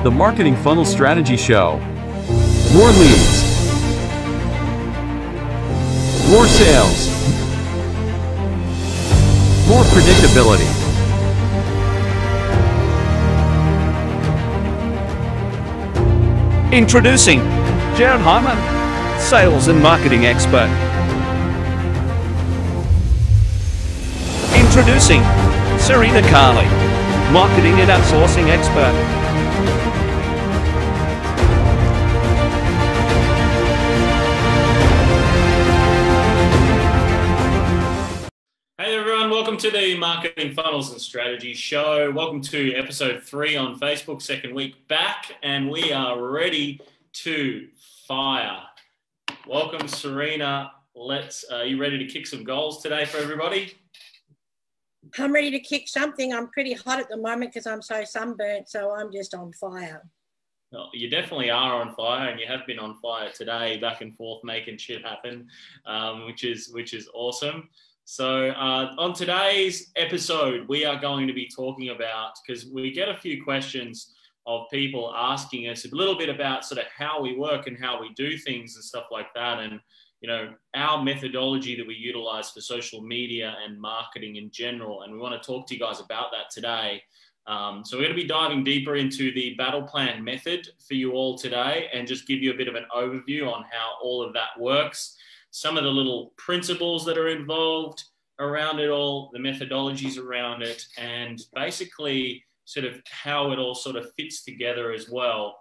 The Marketing Funnel Strategy Show. More leads. More sales. More predictability. Introducing Jared Hyman, Sales and Marketing Expert. Introducing Serena Carley, Marketing and Outsourcing Expert. Hey everyone, welcome to the Marketing Funnels and Strategy Show. Welcome to episode 3 on Facebook, second week back, and we are ready to fire. Welcome, Serena. Are you ready to kick some goals today for everybody? I'm ready to kick something. I'm pretty hot at the moment because I'm so sunburnt, so I'm just on fire. Well, you definitely are on fire, and you have been on fire today, back and forth, making shit happen, which is awesome. So on today's episode, we are going to be talking about, because we get a few questions of people asking us a little bit about sort of how we work and how we do things and stuff like that. And, you know, our methodology that we utilize for social media and marketing in general. And we want to talk to you guys about that today. So we're going to be diving deeper into the battle plan method for you all today and just give you a bit of an overview on how all of that works. Some of the little principles that are involved around it all, the methodologies around it, and basically sort of how it all sort of fits together as well.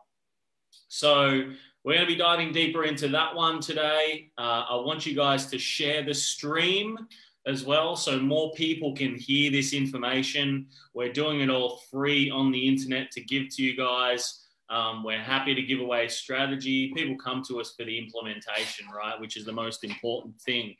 So we're going to be diving deeper into that one today. I want you guys to share the stream as well so more people can hear this information. We're doing it all free on the internet to give to you guys. We're happy to give away strategy. People come to us for the implementation, right, which is the most important thing.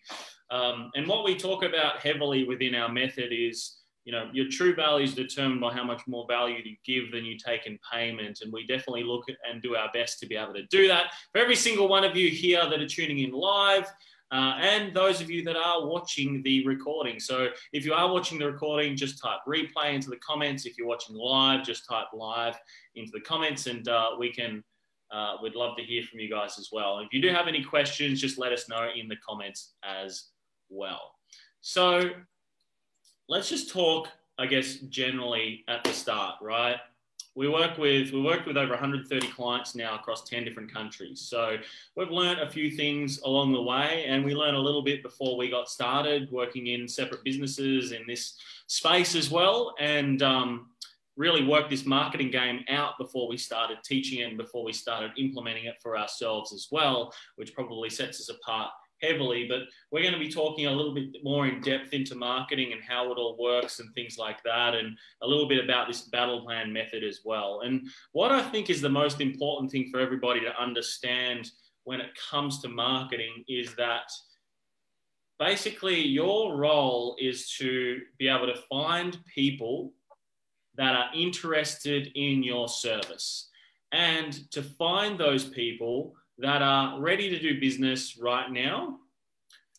And what we talk about heavily within our method is, you know, your true value is determined by how much more value you give than you take in payment. And we definitely look at and do our best to be able to do that for every single one of you here that are tuning in live. And those of you that are watching the recording. So if you are watching the recording, just type replay into the comments. If you're watching live, just type live into the comments, and we'd love to hear from you guys as well. If you do have any questions, just let us know in the comments as well. So let's just talk, I guess, generally at the start, right? We worked with over 130 clients now across 10 different countries. So we've learned a few things along the way, and we learned a little bit before we got started working in separate businesses in this space as well, and really worked this marketing game out before we started teaching it and before we started implementing it for ourselves as well, which probably sets us apart heavily. But we're going to be talking a little bit more in depth into marketing and how it all works and things like that, and a little bit about this battle plan method as well. And what I think is the most important thing for everybody to understand when it comes to marketing is that basically your role is to be able to find people that are interested in your service, and to find those people that are ready to do business right now,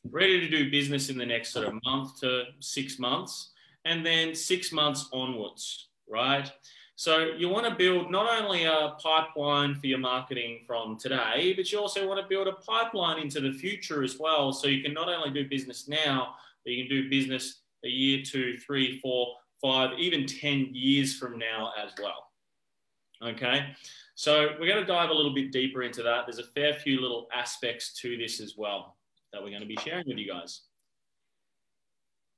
ready to do business in the next sort of month to 6 months, and then 6 months onwards, right? So you want to build not only a pipeline for your marketing from today, but you also want to build a pipeline into the future as well. So you can not only do business now, but you can do business a year, 2, 3, 4, 5, even 10 years from now as well. Okay. So we're going to dive a little bit deeper into that. There's a fair few little aspects to this as well that we're going to be sharing with you guys.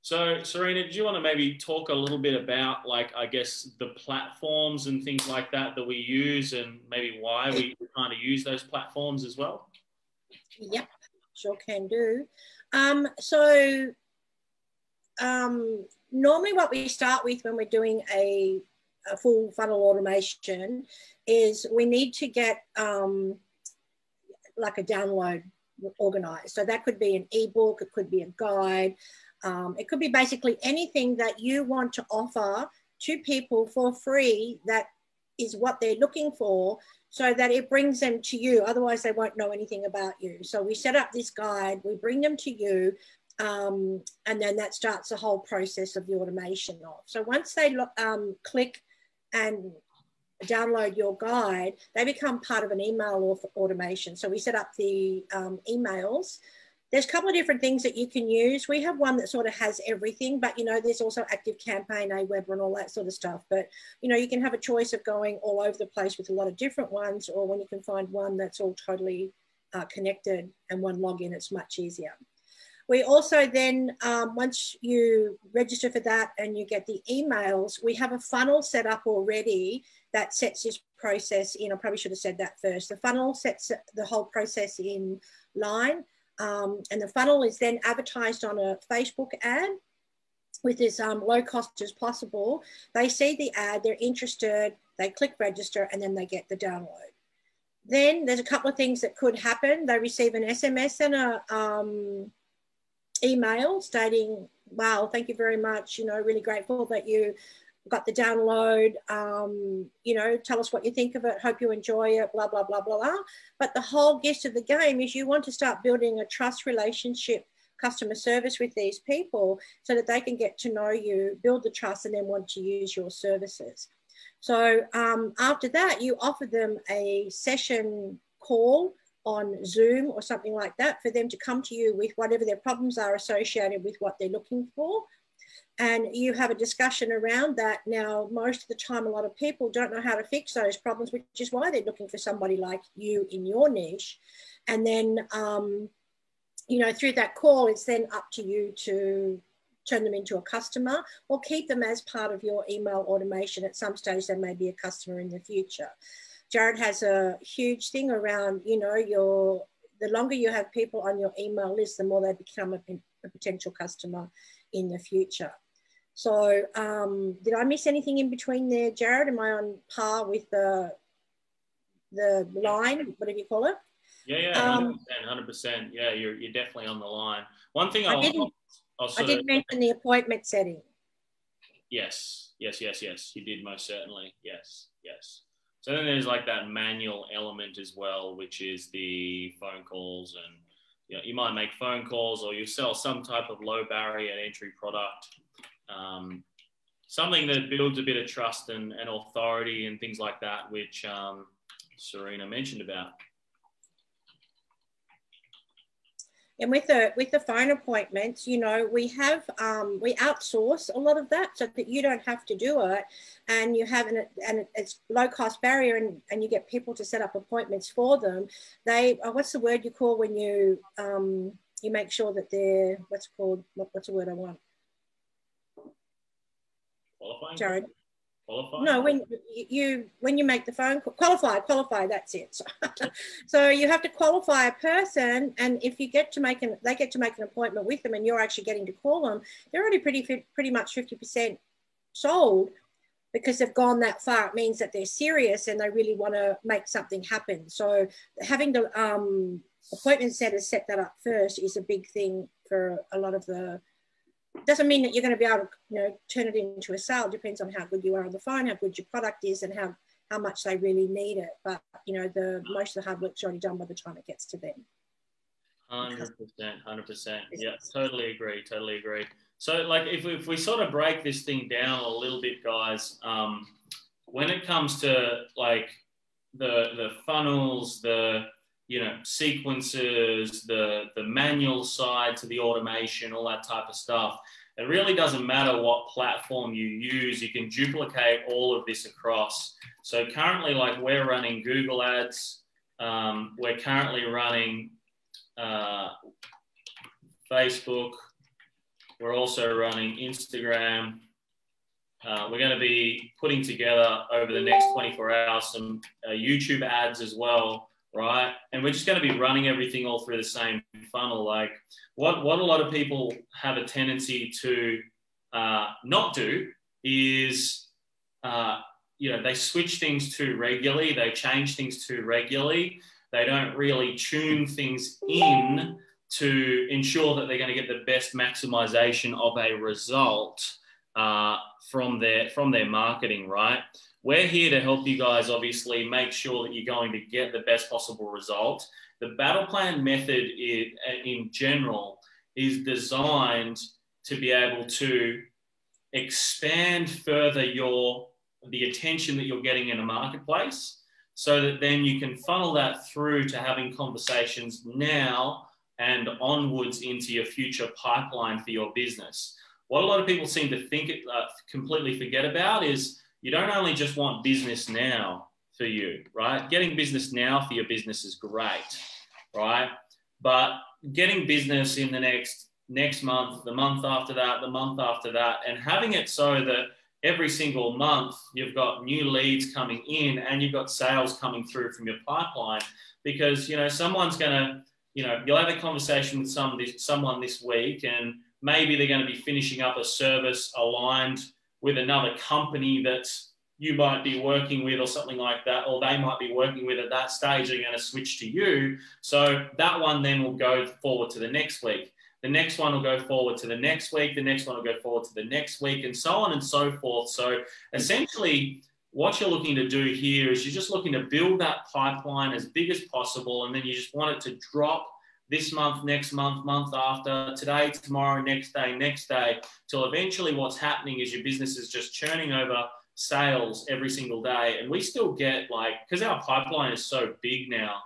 So Serena, do you want to maybe talk a little bit about, like, I guess, the platforms and things like that we use, and maybe why we kind of use those platforms as well? Yep, sure can do. Normally what we start with when we're doing a full funnel automation is we need to get like a download organized. So that could be an ebook, it could be a guide, it could be basically anything that you want to offer to people for free that is what they're looking for, so that it brings them to you. Otherwise they won't know anything about you. So we set up this guide, we bring them to you, and then that starts the whole process of the automation off. So once they click and download your guide, they become part of an email automation. So we set up the emails. There's a couple of different things that you can use. We have one that sort of has everything, but, you know, there's also ActiveCampaign, Aweber, and all that sort of stuff. But, you know, you can have a choice of going all over the place with a lot of different ones, or when you can find one that's all totally connected and one login, it's much easier. We also then, once you register for that and you get the emails, we have a funnel set up already that sets this process in. I probably should have said that first. The funnel sets the whole process in line. And the funnel is then advertised on a Facebook ad with as low cost as possible. They see the ad, they're interested, they click register, and then they get the download. Then there's a couple of things that could happen. They receive an SMS and a email stating, wow, thank you very much, you know, really grateful that you got the download, you know, tell us what you think of it, hope you enjoy it, blah, blah, blah, blah, blah. But the whole gist of the game is you want to start building a trust relationship, customer service with these people so that they can get to know you, build the trust, and then want to use your services. So after that, you offer them a session call on Zoom or something like that for them to come to you with whatever their problems are associated with what they're looking for. And you have a discussion around that. Now, most of the time, a lot of people don't know how to fix those problems, which is why they're looking for somebody like you in your niche. And then, you know, through that call, it's then up to you to turn them into a customer or keep them as part of your email automation. At some stage, they may be a customer in the future. Jared has a huge thing around, you know, the longer you have people on your email list, the more they become a potential customer in the future. So did I miss anything in between there, Jared? Am I on par with the line, whatever you call it? Yeah, 100%. Yeah, you're definitely on the line. One thing I did mention the appointment setting. Yes, you did most certainly. Yes. So then there's like that manual element as well, which is the phone calls, and you know, you might make phone calls or you sell some type of low barrier entry product, something that builds a bit of trust and authority and things like that, which Serena mentioned about. And with the phone appointments, you know, we outsource a lot of that so that you don't have to do it, and you have and it's low cost barrier, and you get people to set up appointments for them. They what's the word you call when you make sure that they're what's the word I want? Qualifying. Jared. Qualifying? No, when you make the phone call, qualify, that's it. So you have to qualify a person, and if you get to they get to make an appointment with them and you're actually getting to call them, they're already pretty much 50% sold because they've gone that far. It means that they're serious and they really want to make something happen. So having the appointment setters set that up first is a big thing for a lot of the. Doesn't mean that you're going to be able to, you know, turn it into a sale. It depends on how good you are on the phone, how good your product is, and how much they really need it. But, you know, most of the hard work's already done by the time it gets to them. 100%. Yeah, totally agree. So, like, if we sort of break this thing down a little bit, guys, when it comes to like the funnels, the sequences, the manual side to the automation, all that type of stuff, it really doesn't matter what platform you use. You can duplicate all of this across. So currently, like, we're running Google Ads. We're currently running Facebook. We're also running Instagram. We're going to be putting together over the next 24 hours some YouTube ads as well, right? And we're just going to be running everything all through the same funnel. Like what a lot of people have a tendency to not do is, they switch things too regularly. They change things too regularly. They don't really tune things in to ensure that they're going to get the best maximization of a result from their marketing, right? We're here to help you guys obviously make sure that you're going to get the best possible result. The battle plan method in general is designed to be able to expand further your the attention that you're getting in a marketplace, so that then you can funnel that through to having conversations now and onwards into your future pipeline for your business. What a lot of people seem to think completely forget about is you don't only just want business now for you, right? Getting business now for your business is great, right? But getting business in the next month, the month after that, the month after that, and having it so that every single month you've got new leads coming in and you've got sales coming through from your pipeline. Because, you know, someone's going to, you know, you'll have a conversation with someone this week, and maybe they're going to be finishing up a service aligned with another company that you might be working with or something like that, or they might be working with at that stage. They're going to switch to you. So that one then will go forward to the next week. The next one will go forward to the next week. The next one will go forward to the next week, and so on and so forth. So essentially, what you're looking to do here is you're just looking to build that pipeline as big as possible, and then you just want it to drop this month, next month, month after, today, tomorrow, next day, till eventually what's happening is your business is just churning over sales every single day. And we still get, like, because our pipeline is so big now,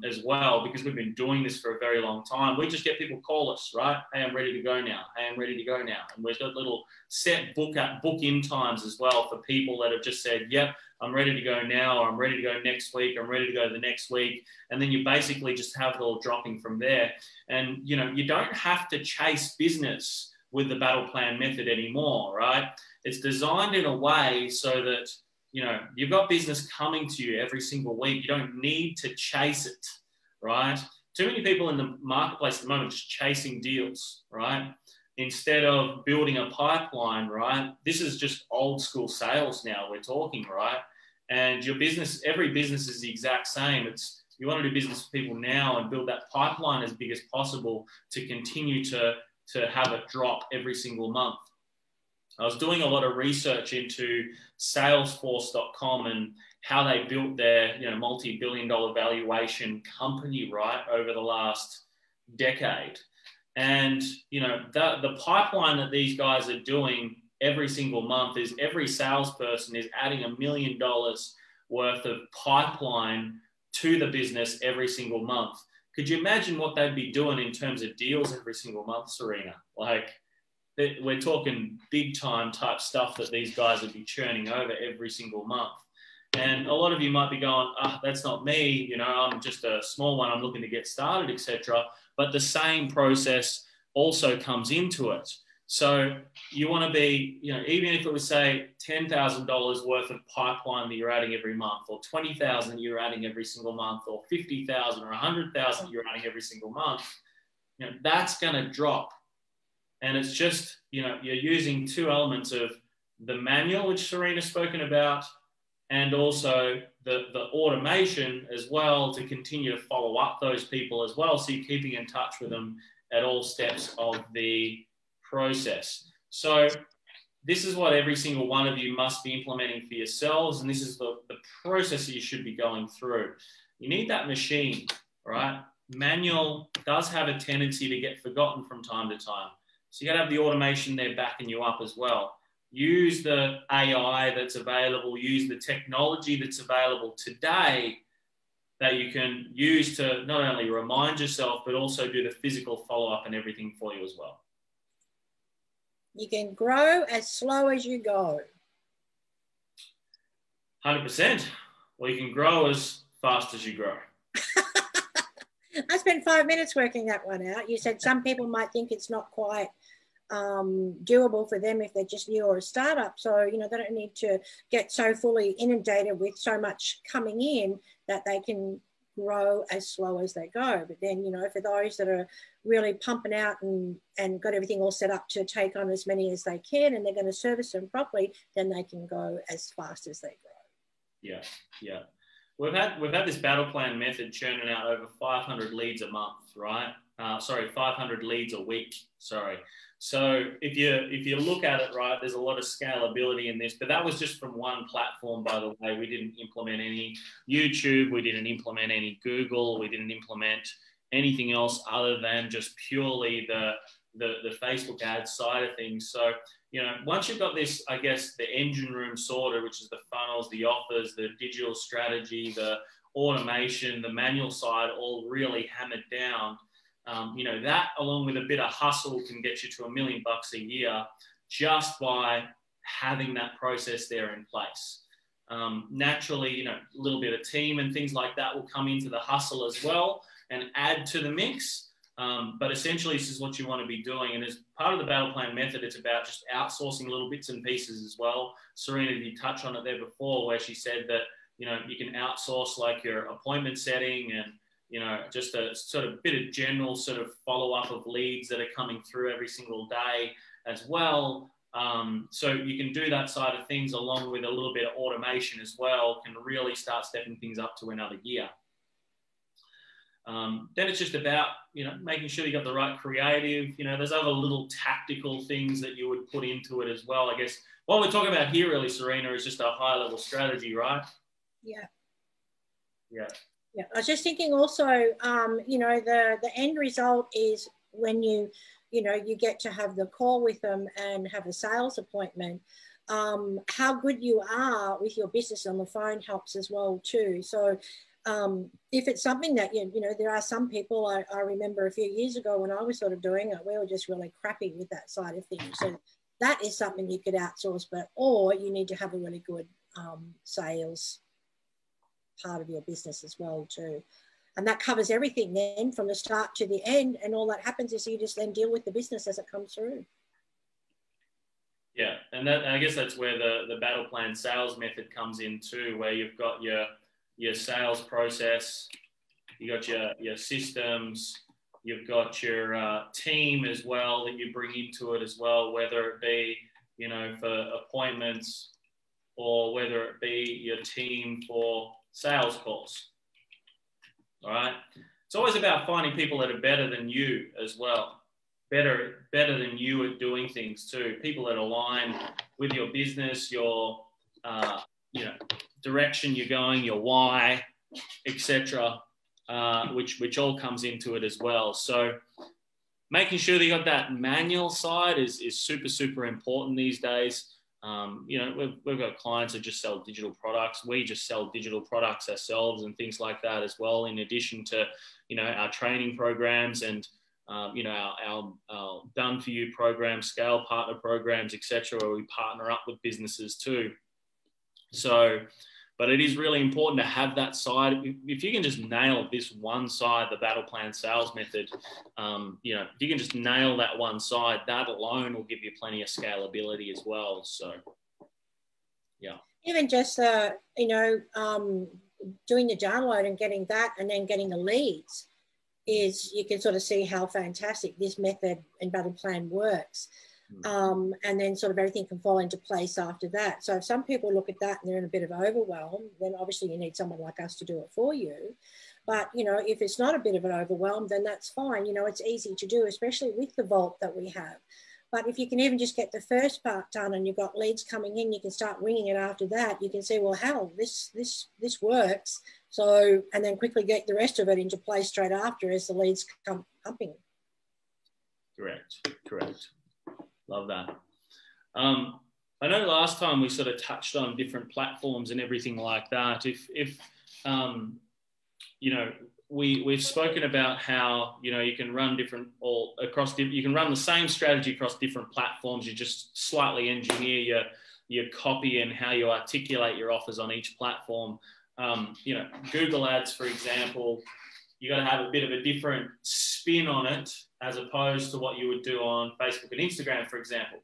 as well, because we've been doing this for a very long time, we just get people call us, right? Hey, I'm ready to go now. Hey, I'm ready to go now. And we've got little set book in times as well for people that have just said, yep, I'm ready to go now, or I'm ready to go next week, I'm ready to go the next week. And then you basically just have it all dropping from there. And, you know, you don't have to chase business with the battle plan method anymore, right? It's designed in a way so that, you know, you've got business coming to you every single week. You don't need to chase it, right? Too many people in the marketplace at the moment just chasing deals, right? Instead of building a pipeline, right? This is just old school sales now we're talking, right? And your business, every business is the exact same. It's, you want to do business with people now and build that pipeline as big as possible to continue to have it drop every single month. I was doing a lot of research into Salesforce.com and how they built their, you know, multi-billion-dollar valuation company, right, over the last decade. And, you know, the pipeline that these guys are doing every single month is every salesperson is adding $1 million worth of pipeline to the business every single month. Could you imagine what they'd be doing in terms of deals every single month, Serena? Like, we're talking big time type stuff that these guys would be churning over every single month. And a lot of you might be going, that's not me. You know, I'm just a small one. I'm looking to get started, etc. But the same process also comes into it. So you want to be, you know, even if it was, say, $10,000 worth of pipeline that you're adding every month, or $20,000 you're adding every single month, or $50,000 or $100,000 you're adding every single month, you know, that's going to drop. And it's just, you know, you're using two elements of the manual, which Serena's spoken about, and also the automation as well, to continue to follow up those people as well. So you're keeping in touch with them at all steps of the process. So this is what every single one of you must be implementing for yourselves. And this is the process that you should be going through. You need that machine, right? Manual does have a tendency to get forgotten from time to time. So you got to have the automation there backing you up as well. Use the AI that's available, use the technology that's available today that you can use to not only remind yourself, but also do the physical follow-up and everything for you as well. You can grow as slow as you go. 100%. Well, you can grow as fast as you grow. I spent 5 minutes working that one out. You said some people might think it's not quite doable for them if they're just new or a startup. So, you know, they don't need to get so fully inundated with so much coming in that they can grow as slow as they go. But then, you know, for those that are really pumping out and got everything all set up to take on as many as they can, and they're going to service them properly, then they can go as fast as they grow. Yeah, yeah. We've had this battle plan method churning out over 500 leads a month, right? 500 leads a week. Sorry. So if you look at it, right, there's a lot of scalability in this, but that was just from one platform, by the way. We didn't implement any YouTube, we didn't implement any Google, we didn't implement anything else other than just purely the Facebook ad side of things. So you know, once you've got this, I guess, the engine room sorted, which is the funnels, the offers, the digital strategy, the automation, the manual side, all really hammered down, you know, that along with a bit of hustle can get you to $1 million a year just by having that process there in place. Naturally, you know, a little bit of team and things like that will come into the hustle as well and add to the mix. But essentially, this is what you want to be doing. And as part of the battle plan method, it's about just outsourcing little bits and pieces as well. Serena, you touched on it there before, where she said that, you know, you can outsource like your appointment setting and, you know, just a sort of bit of general sort of follow-up of leads that are coming through every single day as well. So you can do that side of things along with a little bit of automation as well, can really start stepping things up to another gear. Then it's just about, you know, making sure you got the right creative, you know, there's other little tactical things that you would put into it as well. I guess what we're talking about here really, Serena, is just a high level strategy, right? Yeah. Yeah. Yeah. I was just thinking also, you know, the end result is when you know, you get to have the call with them and have a sales appointment. How good you are with your business on the phone helps as well too. So if it's something that, you know, there are some people, I remember a few years ago when I was sort of doing it, we were just really crappy with that side of things. So that is something you could outsource, or you need to have a really good sales part of your business as well too. And that covers everything then from the start to the end. And all that happens is you just then deal with the business as it comes through. Yeah. And that, I guess that's where the battle plan sales method comes in too, where you've got your sales process, you got your systems, you've got your team as well that you bring into it as well, whether it be, you know, for appointments or whether it be your team for sales calls. All right. It's always about finding people that are better than you as well. Better than you at doing things too. People that align with your business, your, you know, direction you're going, your why, etc., which all comes into it as well. So making sure that you got that manual side is super, super important these days. You know, we've got clients that just sell digital products. We just sell digital products ourselves and things like that as well, in addition to, you know, our training programs and, you know, our done for you programs, scale partner programs, etc., where we partner up with businesses too. So, but it is really important to have that side. If you can just nail this one side, the battle plan sales method, you know, if you can just nail that one side, that alone will give you plenty of scalability as well. So, yeah. Even just, you know, doing the download and getting that and then getting the leads is, you can sort of see how fantastic this method and battle plan works. And then sort of everything can fall into place after that. So if some people look at that and they're in a bit of overwhelm, then obviously you need someone like us to do it for you. But, you know, if it's not a bit of an overwhelm, then that's fine. You know, it's easy to do, especially with the vault that we have. But if you can even just get the first part done and you've got leads coming in, you can start winging it after that. You can say, well, hell, this works. So, and then quickly get the rest of it into place straight after as the leads come pumping. Correct. Love that. I know last time we sort of touched on different platforms and everything like that. If you know, we've spoken about how, you know, you can run you can run the same strategy across different platforms. You just slightly engineer your copy and how you articulate your offers on each platform. You know, Google Ads, for example, you got to have a bit of a different spin on it as opposed to what you would do on Facebook and Instagram, for example.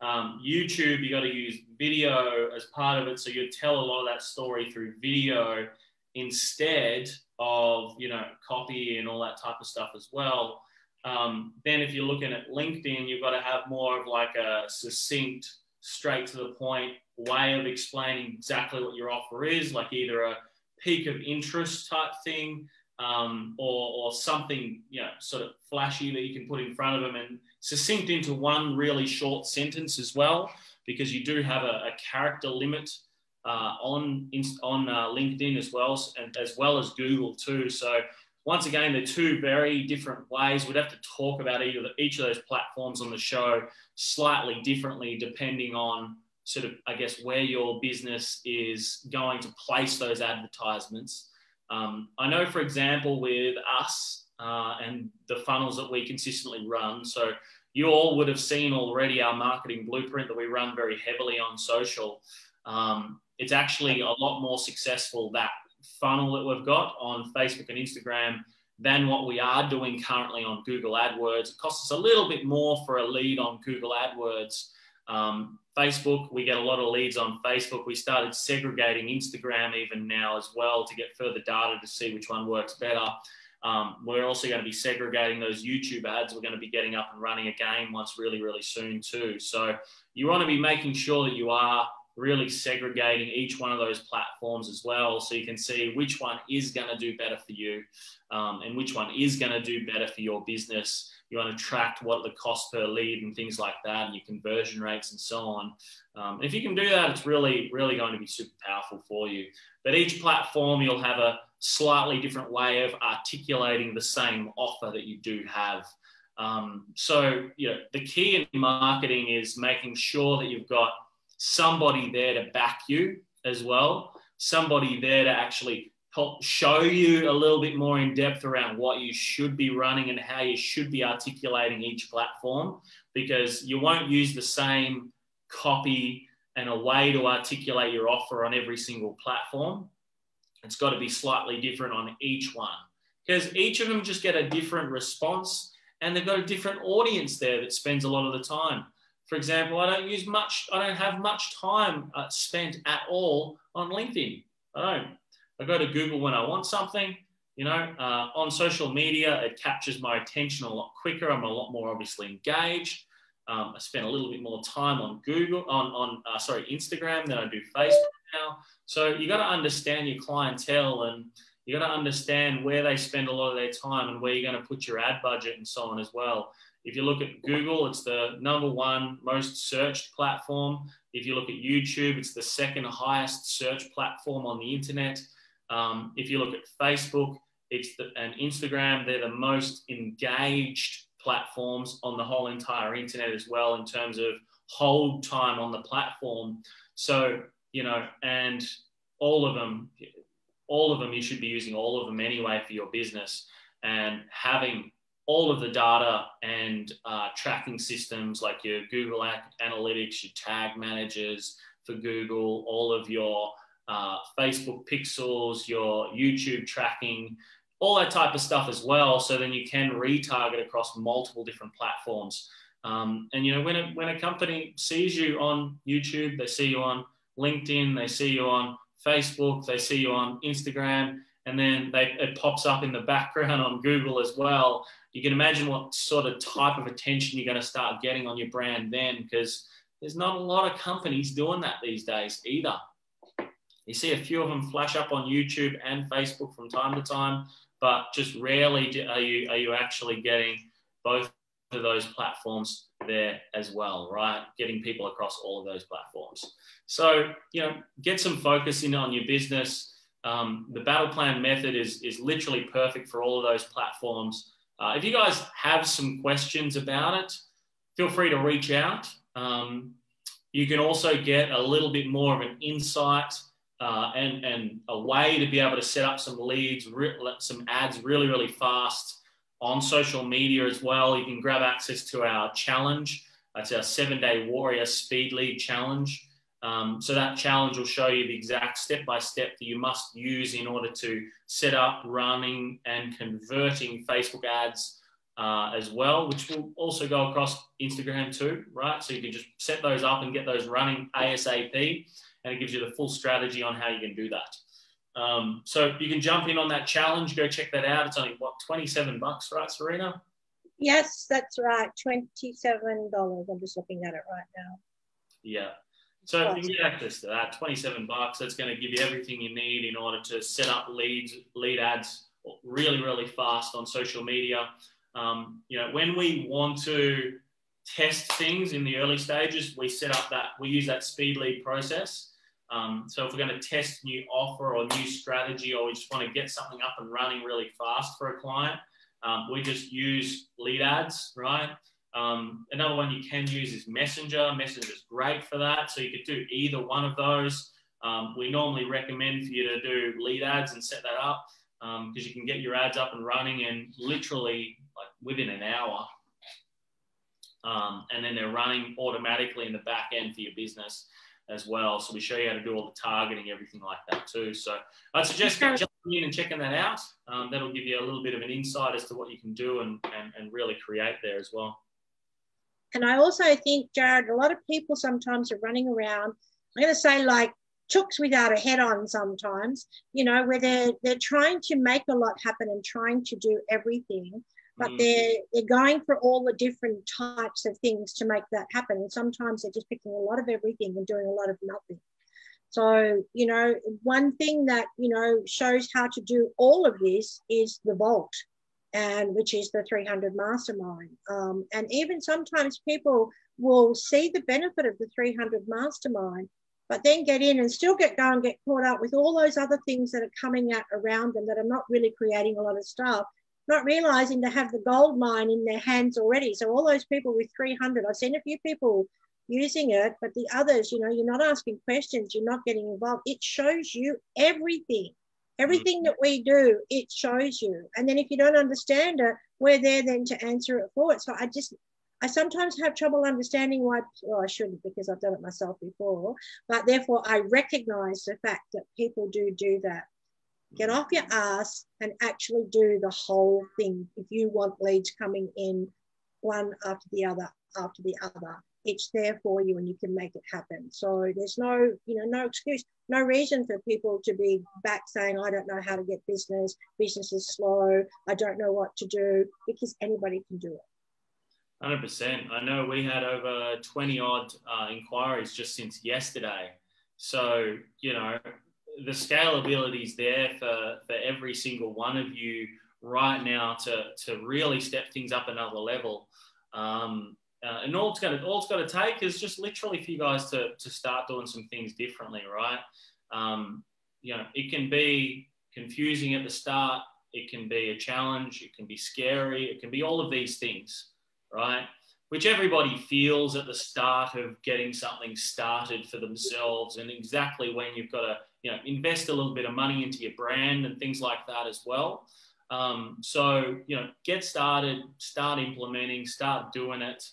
YouTube, you got to use video as part of it. So you tell a lot of that story through video instead of, you know, copy and all that type of stuff as well. Then if you're looking at LinkedIn, you've got to have more of like a succinct, straight to the point way of explaining exactly what your offer is, like either a peak of interest type thing, or something, you know, sort of flashy that you can put in front of them and succinct into one really short sentence as well, because you do have a character limit on LinkedIn as well, and as well as Google too. So once again, they're two very different ways. We'd have to talk about each of those platforms on the show slightly differently, depending on sort of, I guess, where your business is going to place those advertisements. I know, for example, with us and the funnels that we consistently run, so you all would have seen already our marketing blueprint that we run very heavily on social. It's actually a lot more successful, that funnel that we've got on Facebook and Instagram, than what we are doing currently on Google AdWords. It costs us a little bit more for a lead on Google AdWords. Facebook, we get a lot of leads on Facebook. We started segregating Instagram even now as well to get further data to see which one works better. We're also going to be segregating those YouTube ads. We're going to be getting up and running again once really, really soon too. So you want to be making sure that you are really segregating each one of those platforms as well, so you can see which one is going to do better for you and which one is going to do better for your business. You want to track what the cost per lead and things like that, and your conversion rates and so on. And if you can do that, it's really, really going to be super powerful for you. But each platform, you'll have a slightly different way of articulating the same offer that you do have. So, you know, the key in marketing is making sure that you've got somebody there to back you as well, somebody there to actually help show you a little bit more in depth around what you should be running and how you should be articulating each platform, because you won't use the same copy and a way to articulate your offer on every single platform. It's got to be slightly different on each one, because each of them just get a different response, and they've got a different audience there that spends a lot of the time. For example, I don't have much time spent at all on LinkedIn. I go to Google when I want something, you know, on social media, it captures my attention a lot quicker. I'm a lot more obviously engaged. I spend a little bit more time on Instagram than I do Facebook now. So you got to understand your clientele, and you got to understand where they spend a lot of their time and where you're going to put your ad budget and so on as well. If you look at Google, it's the #1 most searched platform. If you look at YouTube, it's the second highest search platform on the internet. If you look at Facebook, and Instagram, they're the most engaged platforms on the whole entire internet as well, in terms of hold time on the platform. So, you know, and all of them, you should be using all of them anyway for your business, and having all of the data and tracking systems like your Google Analytics, your tag managers for Google, all of your Facebook pixels, your YouTube tracking, all that type of stuff as well. So then you can retarget across multiple different platforms. And, you know, when a company sees you on YouTube, they see you on LinkedIn, they see you on Facebook, they see you on Instagram, and then it pops up in the background on Google as well. You can imagine what sort of type of attention you're going to start getting on your brand then, because there's not a lot of companies doing that these days either. You see a few of them flash up on YouTube and Facebook from time to time, but just rarely are you actually getting both of those platforms there as well, right? Getting people across all of those platforms. So, you know, get some focus in on your business. The battle plan method is literally perfect for all of those platforms. If you guys have some questions about it, feel free to reach out. You can also get a little bit more of an insight and a way to be able to set up some leads, some ads really, really fast on social media as well. You can grab access to our challenge. That's our 7-day Warrior Speed Lead Challenge. So that challenge will show you the exact step-by-step that you must use in order to set up, running, and converting Facebook ads as well, which will also go across Instagram too, right? So you can just set those up and get those running ASAP, and it gives you the full strategy on how you can do that. So you can jump in on that challenge, go check that out. It's only, what, $27, right, Serena? Yes, that's right, $27. I'm just looking at it right now. Yeah. So you can get access to that, $27. That's going to give you everything you need in order to set up lead ads really, really fast on social media. You know, when we want to test things in the early stages, we use that speed lead process. So if we're going to test new offer or new strategy, or we just want to get something up and running really fast for a client, we just use lead ads, right? Another one you can use is Messenger. Messenger is great for that. So you could do either one of those. We normally recommend for you to do lead ads and set that up because you can get your ads up and running in literally like within an hour. And then they're running automatically in the back end for your business as well. So we show you how to do all the targeting, everything like that too. So I'd suggest jumping in and checking that out. That'll give you a little bit of an insight as to what you can do and really create there as well. And I also think, Jared, a lot of people sometimes are running around, I'm going to say like chooks without a head on sometimes, you know, where they're trying to make a lot happen and trying to do everything, but they're going for all the different types of things to make that happen. And sometimes they're just picking a lot of everything and doing a lot of nothing. So, you know, one thing that, you know, shows how to do all of this is the Vault, and which is the 300 Mastermind. And even sometimes people will see the benefit of the 300 Mastermind, but then get in and still get caught up with all those other things that are coming out around them that are not really creating a lot of stuff, not realizing they have the gold mine in their hands already. So all those people with 300, I've seen a few people using it, but the others, you know, you're not asking questions, you're not getting involved. It shows you everything. Everything that we do, it shows you. And then if you don't understand it, we're there then to answer it for it. So I sometimes have trouble understanding why, well, I shouldn't because I've done it myself before, but therefore I recognize the fact that people do that. Get off your ass and actually do the whole thing. If you want leads coming in one after the other, it's there for you and you can make it happen. So there's no, you know, no excuse, no reason for people to be back saying, I don't know how to get business is slow, I don't know what to do, because anybody can do it. 100%. I know we had over 20 odd inquiries just since yesterday. So, you know, the scalability is there for every single one of you right now to really step things up another level. And all it's got to take is just literally for you guys to start doing some things differently, right? You know, it can be confusing at the start. It can be a challenge. It can be scary. It can be all of these things, right? Which everybody feels at the start of getting something started for themselves, and exactly when you've got to, you know, invest a little bit of money into your brand and things like that as well. So, you know, get started, start implementing, start doing it.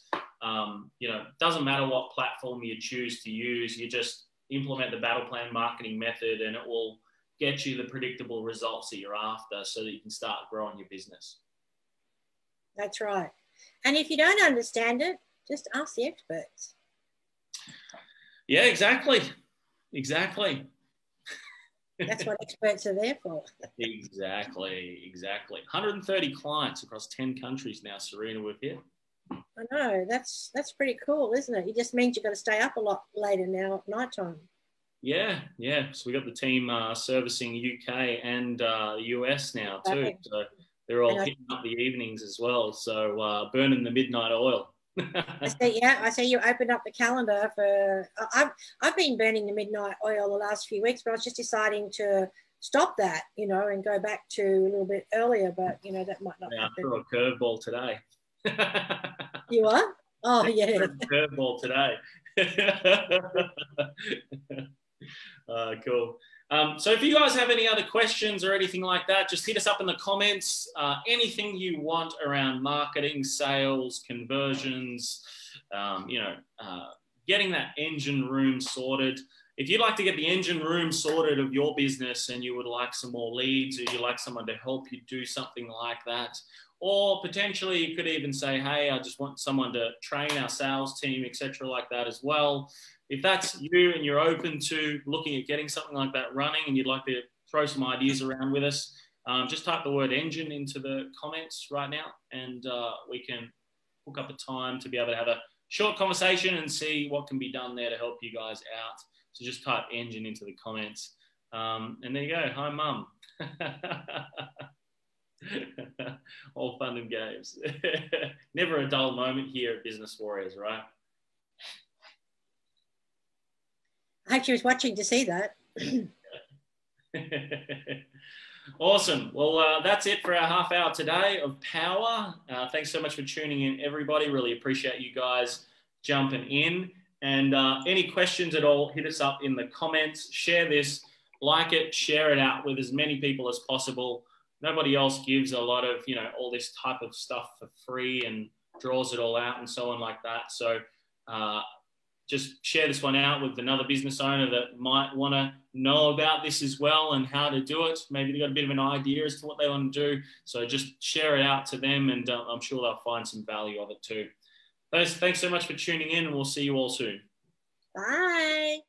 You know, doesn't matter what platform you choose to use, you just implement the battle plan marketing method and it will get you the predictable results that you're after so that you can start growing your business. That's right. And if you don't understand it, just ask the experts. Yeah, exactly. Exactly. That's what experts are there for. Exactly. 130 clients across 10 countries now, Serena, with you. I know. That's pretty cool, isn't it? It just means you've got to stay up a lot later now at night time. Yeah. So we got the team servicing UK and the US now too. Okay. So they're all hitting up the evenings as well. So burning the midnight oil. I see you opened up the calendar for. I've been burning the midnight oil the last few weeks, but I was just deciding to stop that, you know, and go back to a little bit earlier. But you know that might not happen. I threw a curveball today. You are? Oh yeah. Curveball today. Cool. So if you guys have any other questions or anything like that, just hit us up in the comments. Anything you want around marketing, sales, conversions, you know, getting that engine room sorted. If you'd like to get the engine room sorted of your business and you would like some more leads, or you'd like someone to help you do something like that, or potentially you could even say, hey, I just want someone to train our sales team, etc., like that as well. If that's you and you're open to looking at getting something like that running and you'd like to throw some ideas around with us, just type the word engine into the comments right now and we can hook up a time to be able to have a short conversation and see what can be done there to help you guys out. So just type engine into the comments. And there you go. Hi, Mum. All fun and games. Never a dull moment here at Business Warriors, right? hope she was watching to see that. Awesome. Well, that's it for our half hour today of Power. Thanks so much for tuning in, everybody. Really appreciate you guys jumping in. And any questions at all, hit us up in the comments. Share this, like it, share it out with as many people as possible. Nobody else gives a lot of, all this type of stuff for free and draws it all out and so on like that. So just share this one out with another business owner that might want to know about this as well and how to do it. Maybe they've got a bit of an idea as to what they want to do. So just share it out to them, and I'm sure they'll find some value of it too. Thanks so much for tuning in, and we'll see you all soon. Bye.